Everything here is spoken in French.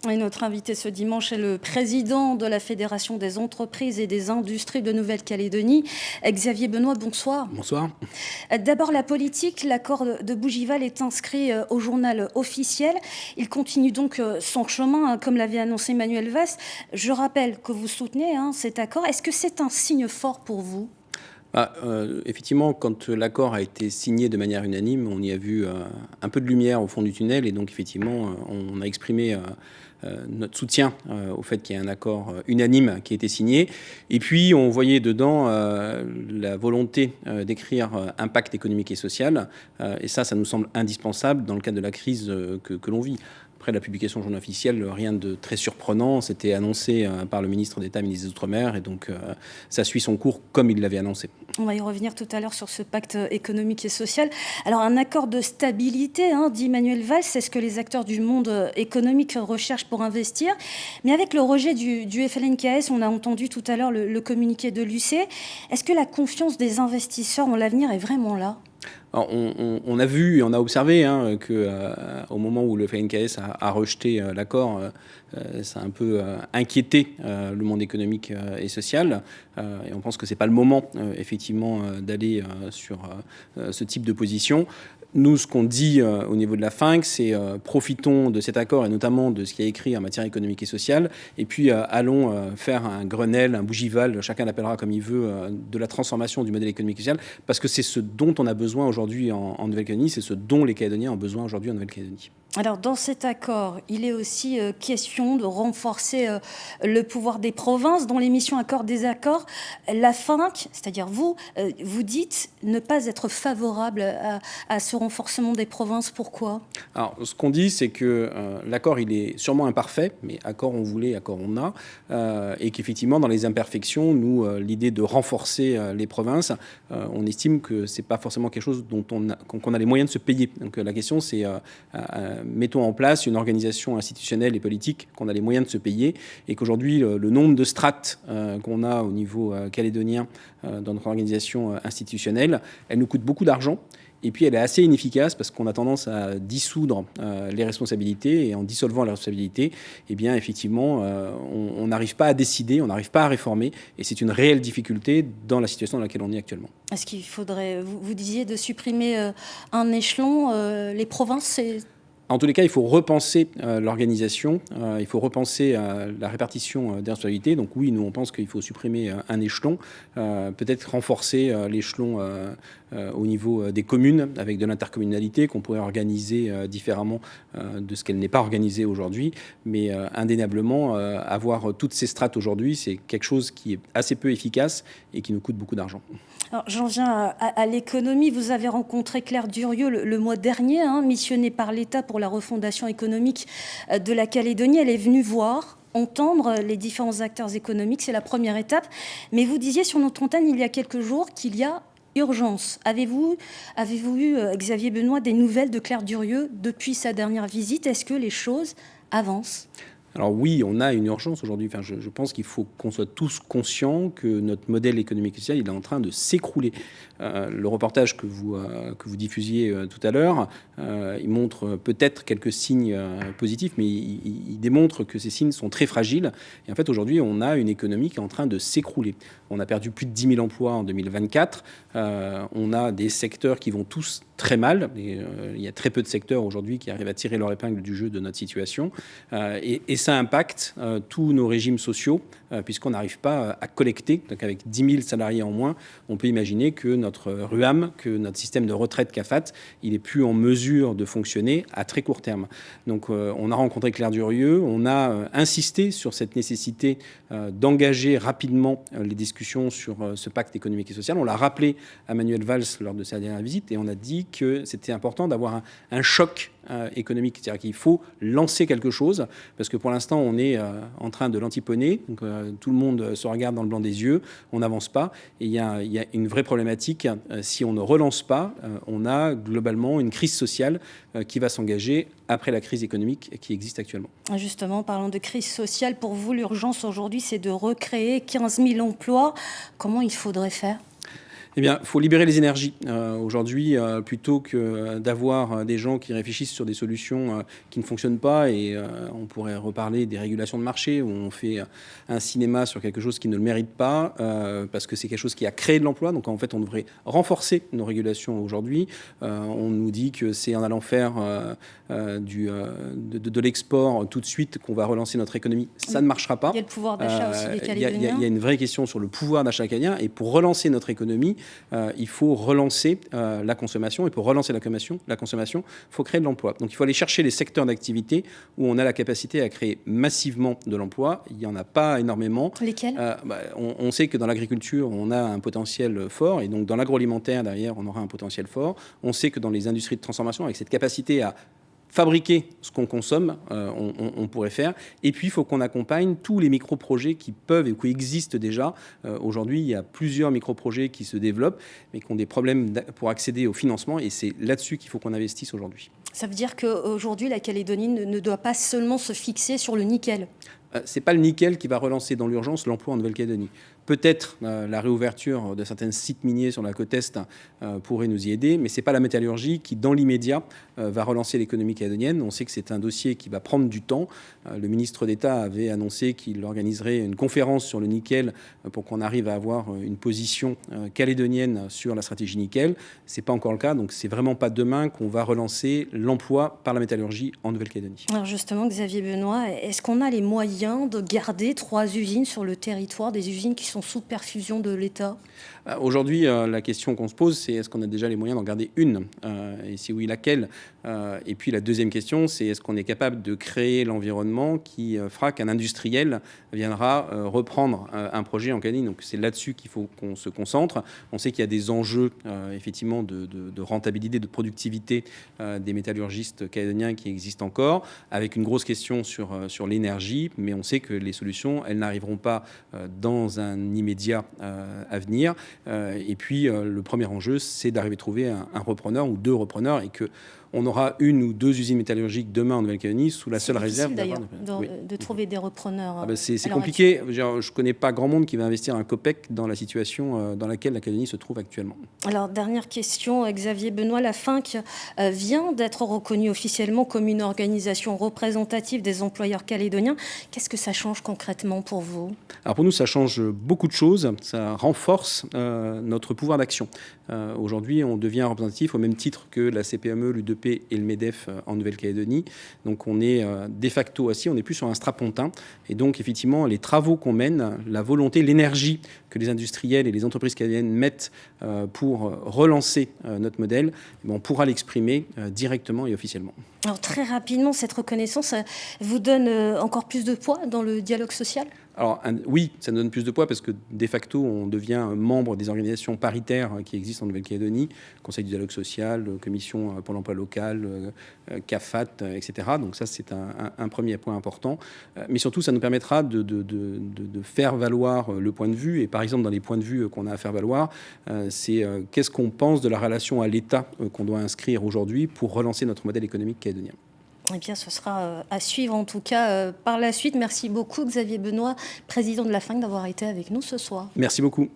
Et notre invité ce dimanche est le président de la Fédération des entreprises et des industries de Nouvelle-Calédonie, Xavier Benoît. Bonsoir. Bonsoir. D'abord la politique, l'accord de Bougival est inscrit au journal officiel. Il continue donc son chemin, comme l'avait annoncé Manuel Valls. Je rappelle que vous soutenez cet accord. Est-ce que c'est un signe fort pour vous ? Effectivement, quand l'accord a été signé de manière unanime, on y a vu un peu de lumière au fond du tunnel, et donc effectivement, on a exprimé notre soutien au fait qu'il y ait un accord unanime qui a été signé. Et puis, on voyait dedans la volonté d'écrire impact économique et social, et ça nous semble indispensable dans le cadre de la crise que l'on vit. Après la publication du journal officiel, rien de très surprenant. C'était annoncé par le ministre d'État, ministre des Outre-mer, et donc ça suit son cours comme il l'avait annoncé. On va y revenir tout à l'heure sur ce pacte économique et social. Alors, un accord de stabilité, dit Manuel Valls, c'est ce que les acteurs du monde économique recherchent pour investir. Mais avec le rejet du FLNKS, on a entendu tout à l'heure le communiqué de l'UC. Est-ce que la confiance des investisseurs en l'avenir est vraiment là ? Alors, on a vu et on a observé qu'au moment où le FLNKS a rejeté l'accord, ça a un peu inquiété le monde économique et social. Et on pense que ce n'est pas le moment, effectivement, d'aller sur ce type de position. Nous, ce qu'on dit au niveau de la FINC, c'est profitons de cet accord et notamment de ce qui est écrit en matière économique et sociale, et puis allons faire un Grenelle, un Bougival, chacun l'appellera comme il veut, de la transformation du modèle économique et social, parce que c'est ce dont on a besoin aujourd'hui en Nouvelle-Calédonie, c'est ce dont les Calédoniens ont besoin aujourd'hui en Nouvelle-Calédonie. Alors, dans cet accord, il est aussi question de renforcer le pouvoir des provinces dans l'émission Accord-Désaccord. La FINC, c'est-à-dire vous dites ne pas être favorable à ce renforcement des provinces. Pourquoi ? Alors, ce qu'on dit, c'est que l'accord, il est sûrement imparfait, mais accord on voulait, accord on a, et qu'effectivement, dans les imperfections, nous, l'idée de renforcer les provinces, on estime que c'est pas forcément quelque chose dont qu'on a les moyens de se payer. Donc, la question, c'est mettons en place une organisation institutionnelle et politique qu'on a les moyens de se payer, et qu'aujourd'hui, le nombre de strates qu'on a au niveau calédonien dans notre organisation institutionnelle, elle nous coûte beaucoup d'argent. Et puis, elle est assez inefficace parce qu'on a tendance à dissoudre les responsabilités. Et en dissolvant les responsabilités, eh bien, effectivement, on n'arrive pas à décider, on n'arrive pas à réformer. Et c'est une réelle difficulté dans la situation dans laquelle on est actuellement. Est-ce qu'il faudrait, vous disiez, de supprimer un échelon, les provinces, c'est... En tous les cas, il faut repenser l'organisation, il faut repenser la répartition des responsabilités. Donc oui, nous, on pense qu'il faut supprimer un échelon, peut-être renforcer l'échelon au niveau des communes, avec de l'intercommunalité qu'on pourrait organiser différemment de ce qu'elle n'est pas organisée aujourd'hui. Mais indéniablement, avoir toutes ces strates aujourd'hui, c'est quelque chose qui est assez peu efficace et qui nous coûte beaucoup d'argent. Alors, j'en viens à l'économie. Vous avez rencontré Claire Durieux le mois dernier, missionnée par l'État pour la refondation économique de la Calédonie. Elle est venue voir, entendre les différents acteurs économiques. C'est la première étape. Mais vous disiez sur notre antenne il y a quelques jours qu'il y a urgence. Avez-vous eu, Xavier Benoît, des nouvelles de Claire Durieux depuis sa dernière visite ? Est-ce que les choses avancent ? Alors oui, on a une urgence aujourd'hui. Enfin, je pense qu'il faut qu'on soit tous conscients que notre modèle économique et social, il est en train de s'écrouler. Le reportage que vous diffusiez tout à l'heure, il montre peut-être quelques signes positifs, mais il démontre que ces signes sont très fragiles. Et en fait, aujourd'hui, on a une économie qui est en train de s'écrouler. On a perdu plus de 10 000 emplois en 2024. On a des secteurs qui vont tous très mal. Il y a très peu de secteurs aujourd'hui qui arrivent à tirer leur épingle du jeu de notre situation. Et ça impacte tous nos régimes sociaux, puisqu'on n'arrive pas à collecter. Donc avec 10 000 salariés en moins, on peut imaginer que notre RUAM, que notre système de retraite CAFAT, il n'est plus en mesure de fonctionner à très court terme. Donc on a rencontré Claire Durieux, on a insisté sur cette nécessité d'engager rapidement les discussions sur ce pacte économique et social. On l'a rappelé à Manuel Valls lors de sa dernière visite, et on a dit que c'était important d'avoir un choc économique, c'est-à-dire qu'il faut lancer quelque chose, parce que pour l'instant on est en train de l'antiponer, donc tout le monde se regarde dans le blanc des yeux, on n'avance pas, et il y a une vraie problématique. Si on ne relance pas, on a globalement une crise sociale qui va s'engager après la crise économique qui existe actuellement. Justement, parlant de crise sociale, pour vous l'urgence aujourd'hui c'est de recréer 15 000 emplois. Comment il faudrait faire ? Eh bien, il faut libérer les énergies. Aujourd'hui, plutôt que d'avoir des gens qui réfléchissent sur des solutions qui ne fonctionnent pas, et on pourrait reparler des régulations de marché, où on fait un cinéma sur quelque chose qui ne le mérite pas, parce que c'est quelque chose qui a créé de l'emploi. Donc en fait, on devrait renforcer nos régulations aujourd'hui. On nous dit que c'est en allant faire de l'export tout de suite qu'on va relancer notre économie. Ça ne marchera pas. Il y a le pouvoir d'achat aussi des Calédoniens. Il y a une vraie question sur le pouvoir d'achat canadien. Et pour relancer notre économie, il faut relancer la consommation. Et pour relancer la consommation, il faut créer de l'emploi. Donc il faut aller chercher les secteurs d'activité où on a la capacité à créer massivement de l'emploi. Il n'y en a pas énormément. Lesquels ? On sait que dans l'agriculture, on a un potentiel fort. Et donc dans l'agroalimentaire, derrière, on aura un potentiel fort. On sait que dans les industries de transformation, avec cette capacité à fabriquer ce qu'on consomme, on pourrait faire. Et puis, il faut qu'on accompagne tous les micro-projets qui peuvent et qui existent déjà. Aujourd'hui, il y a plusieurs micro-projets qui se développent, mais qui ont des problèmes pour accéder au financement. Et c'est là-dessus qu'il faut qu'on investisse aujourd'hui. Ça veut dire qu'aujourd'hui, la Calédonie ne doit pas seulement se fixer sur le nickel. C'est pas le nickel qui va relancer dans l'urgence l'emploi en Nouvelle-Calédonie. Peut-être la réouverture de certains sites miniers sur la côte Est pourrait nous y aider, mais ce n'est pas la métallurgie qui, dans l'immédiat, va relancer l'économie calédonienne. On sait que c'est un dossier qui va prendre du temps. Le ministre d'État avait annoncé qu'il organiserait une conférence sur le nickel pour qu'on arrive à avoir une position calédonienne sur la stratégie nickel. Ce n'est pas encore le cas, donc ce n'est vraiment pas demain qu'on va relancer l'emploi par la métallurgie en Nouvelle-Calédonie. Alors justement, Xavier Benoît, est-ce qu'on a les moyens de garder 3 usines sur le territoire, des usines qui sont sous perfusion de l'État ? Aujourd'hui, la question qu'on se pose, c'est est-ce qu'on a déjà les moyens d'en garder une ? Et si oui, laquelle ? Et puis la deuxième question, c'est est-ce qu'on est capable de créer l'environnement qui fera qu'un industriel viendra reprendre un projet en Calédonie ? Donc c'est là-dessus qu'il faut qu'on se concentre. On sait qu'il y a des enjeux effectivement de rentabilité, de productivité des métallurgistes calédoniens qui existent encore, avec une grosse question sur l'énergie, mais on sait que les solutions, elles n'arriveront pas dans un immédiat à venir. Et puis le premier enjeu, c'est d'arriver à trouver un repreneur ou 2 repreneurs, et que on aura 1 ou 2 usines métallurgiques demain en Nouvelle-Calédonie sous la seule réserve d'ailleurs de trouver des repreneurs. C'est compliqué. Je ne connais pas grand monde qui va investir un copec dans la situation dans laquelle la Calédonie se trouve actuellement. Alors, dernière question, Xavier Benoît, la FINC vient d'être reconnue officiellement comme une organisation représentative des employeurs calédoniens. Qu'est-ce que ça change concrètement pour vous ? Alors pour nous, ça change beaucoup de choses. Ça renforce notre pouvoir d'action. Aujourd'hui, on devient représentatif au même titre que la CPME, l'UDP et le MEDEF en Nouvelle-Calédonie. Donc on est de facto assis, on n'est plus sur un strapontin. Et donc effectivement, les travaux qu'on mène, la volonté, l'énergie que les industriels et les entreprises calédoniennes mettent pour relancer notre modèle, on pourra l'exprimer directement et officiellement. Alors très rapidement, cette reconnaissance vous donne encore plus de poids dans le dialogue social ? Alors oui, ça nous donne plus de poids parce que de facto, on devient membre des organisations paritaires qui existent en Nouvelle-Calédonie, Conseil du dialogue social, Commission pour l'emploi local, CAFAT, etc. Donc ça, c'est un premier point important. Mais surtout, ça nous permettra de faire valoir le point de vue. Et par exemple, dans les points de vue qu'on a à faire valoir, c'est qu'est-ce qu'on pense de la relation à l'État qu'on doit inscrire aujourd'hui pour relancer notre modèle économique calédonien. Eh bien, ce sera à suivre en tout cas par la suite. Merci beaucoup Xavier Benoît, président de la FINC, d'avoir été avec nous ce soir. Merci beaucoup.